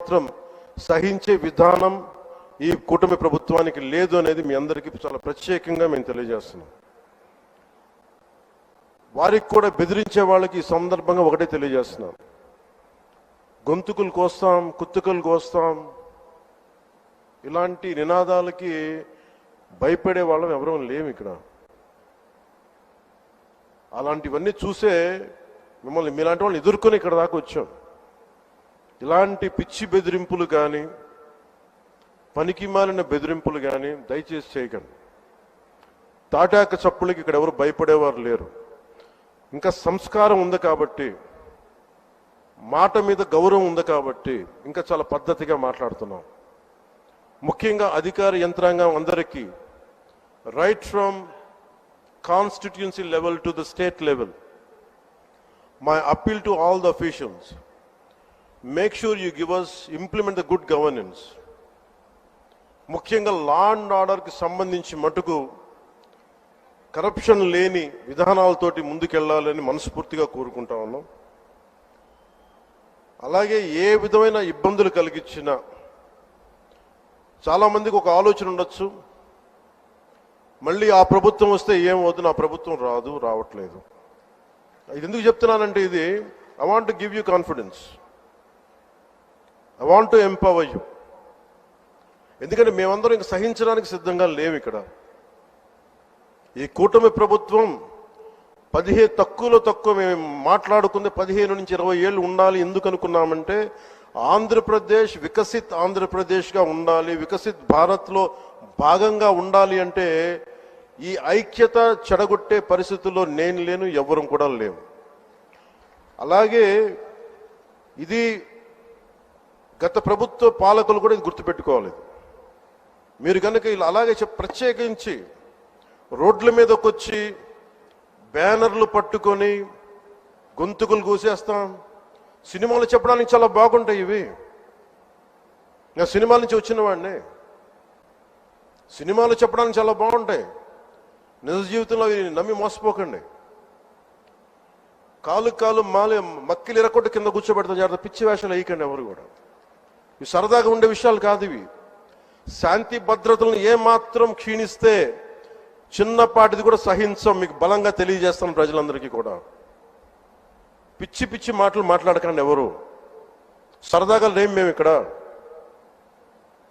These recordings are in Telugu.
మాత్రం సహించే విధానం ఈ కూటమి ప్రభుత్వానికి లేదు అనేది మీ అందరికీ చాలా ప్రత్యేకంగా మేము తెలియజేస్తున్నాం. వారికి కూడా బెదిరించే వాళ్ళకి ఈ సందర్భంగా ఒకటే తెలియజేస్తున్నాం, గొంతుకులు కోస్తాం, కుత్తుకలు కోస్తాం, ఇలాంటి నినాదాలకి భయపడే వాళ్ళం ఎవరూ లేము ఇక్కడ. అలాంటివన్నీ చూసే మిమ్మల్ని మీలాంటి వాళ్ళని ఎదుర్కొని ఇక్కడ దాకా వచ్చాం. ఇలాంటి పిచ్చి బెదిరింపులు కానీ పనికి మాలిన బెదిరింపులు కానీ దయచేసి చేయకండి. తాటాక చప్పులకి ఇక్కడ ఎవరు భయపడేవారు లేరు. ఇంకా సంస్కారం ఉంది కాబట్టి, మాట మీద గౌరవం ఉంది కాబట్టి ఇంకా చాలా పద్ధతిగా మాట్లాడుతున్నాం. ముఖ్యంగా అధికార యంత్రాంగం అందరికీ, right from constituency level to the state level, my appeal to all the officials, make sure you give us, implement the good governance. ముఖ్యంగా లా అండ్ ఆర్డర్కి సంబంధించి మటుకు కరప్షన్ లేని విధానాలతోటి ముందుకెళ్లాలని మనస్ఫూర్తిగా కోరుకుంటా ఉన్నాం. అలాగే ఏ విధమైన ఇబ్బందులు కలిగించినా, చాలామందికి ఒక ఆలోచన ఉండొచ్చు, మళ్ళీ ఆ ప్రభుత్వం వస్తే ఏమవుతుంది, ఆ ప్రభుత్వం రావట్లేదు. ఇది ఎందుకు చెప్తున్నానంటే, ఇది I want to give you confidence, I want to empower you. ఎందుకంటే మేమందరం ఇంక సహించడానికి సిద్ధంగా లేవు ఇక్కడ. ఈ కూటమి ప్రభుత్వం తక్కువ మేము మాట్లాడుకుంది 15 నుంచి 20 ఏళ్ళు ఉండాలి. ఎందుకు అనుకున్నామంటే, ఆంధ్రప్రదేశ్ వికసిత్ ఆంధ్రప్రదేశ్గా ఉండాలి, వికసిత్ భారత్లో భాగంగా ఉండాలి. అంటే ఈ ఐక్యత చెడగొట్టే పరిస్థితుల్లో నేను లేను, ఎవరం కూడా లేవు. అలాగే ఇది గత ప్రభుత్వ పాలకులు కూడా ఇది గుర్తుపెట్టుకోవాలి. మీరు కనుక ఇలా అలాగే ప్రత్యేకించి రోడ్ల మీదకి వచ్చి బ్యానర్లు పట్టుకొని గొంతుకులు కూసేస్తాం, సినిమాలు చెప్పడానికి చాలా బాగుంటాయి ఇవి. నేను సినిమాల నుంచి వచ్చిన వాడిని, సినిమాలు చెప్పడానికి చాలా బాగుంటాయి. నిజ జీవితంలో నమ్మి మోసపోకండి. కాలు మక్కిలు ఎరకొట్టు కింద కూర్చోబెడతాం. జాగ్రత్త, పిచ్చి వేషాలు వేయకండి ఎవరు కూడా. ఇవి సరదాగా ఉండే విషయాలు కాదు ఇవి. శాంతి భద్రతలను ఏమాత్రం క్షీణిస్తే చిన్నపాటిది కూడా సహించం. మీకు బలంగా తెలియజేస్తాను ప్రజలందరికీ కూడా. పిచ్చి పిచ్చి మాటలు మాట్లాడకండి ఎవరు. సరదాగా లేం మేము ఇక్కడ.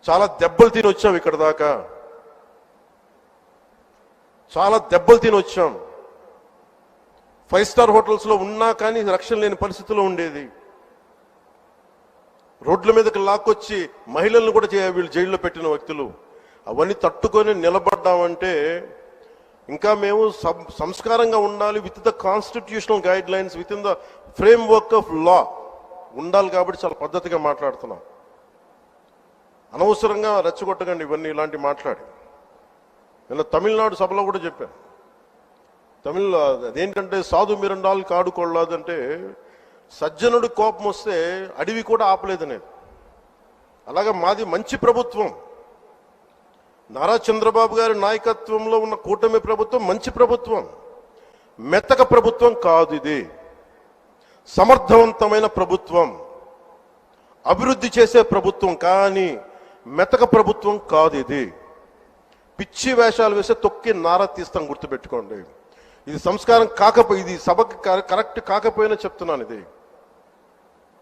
చాలా దెబ్బలు తిని వచ్చాం ఇక్కడ దాకా, చాలా దెబ్బలు తిని వచ్చాం. 5 స్టార్ హోటల్స్లో ఉన్నా కానీ రక్షణ లేని పరిస్థితిలో ఉండేది. రోడ్ల మీదకి లాక్కొచ్చి మహిళలను కూడా వీళ్ళు జైల్లో పెట్టిన వ్యక్తులు. అవన్నీ తట్టుకొని నిలబడ్డామంటే ఇంకా మేము సంస్కారంగా ఉండాలి. With the constitutional guide lines, with in the frame work of law ఉండాలి. కాబట్టి చాలా పద్ధతిగా మాట్లాడుతున్నాం. అనవసరంగా రెచ్చగొట్టకండి ఇవన్నీ ఇలాంటి మాట్లాడి. నిన్న తమిళనాడు సభలో కూడా చెప్పాను. అదేంటంటే సాధు మిరండాలు కాడు కొడలాదంటే, సజ్జనుడు కోపం వస్తే అడవి కూడా ఆపలేదనేది. అలాగే మాది మంచి ప్రభుత్వం. నారా చంద్రబాబు గారి నాయకత్వంలో ఉన్న కూటమి ప్రభుత్వం మంచి ప్రభుత్వం, మెతక ప్రభుత్వం కాదు. ఇది సమర్థవంతమైన ప్రభుత్వం, అభివృద్ధి చేసే ప్రభుత్వం, కానీ మెతక ప్రభుత్వం కాదు. ఇది పిచ్చి వేషాలు వేసే తొక్కి నారా తీస్తాం, గుర్తుపెట్టుకోండి. ఇది సంస్కారం కాకపోయి, ఇది సభకి కరెక్ట్ కాకపోయినా చెప్తున్నాను ఇది.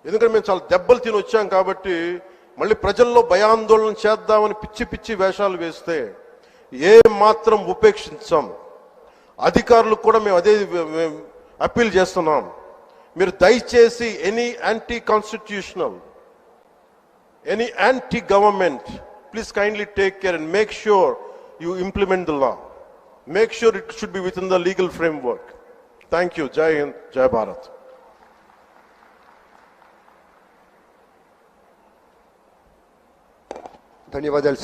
ఎందుకంటే మేము చాలా దెబ్బలు తిని వచ్చాం కాబట్టి మళ్ళీ ప్రజల్లో భయాందోళన చేద్దామని పిచ్చి పిచ్చి వేషాలు వేస్తే ఏ మాత్రం ఉపేక్షించాం. అధికారులకు కూడా మేము అదే అప్పీల్ చేస్తున్నాం. మీరు దయచేసి any anti constitutional, any anti government, please kindly take care and make sure you implement the law. Make sure it should be within the legal framework. Thank you. Jai Hind, Jai Bharat. ధన్యవాదాలు సార్.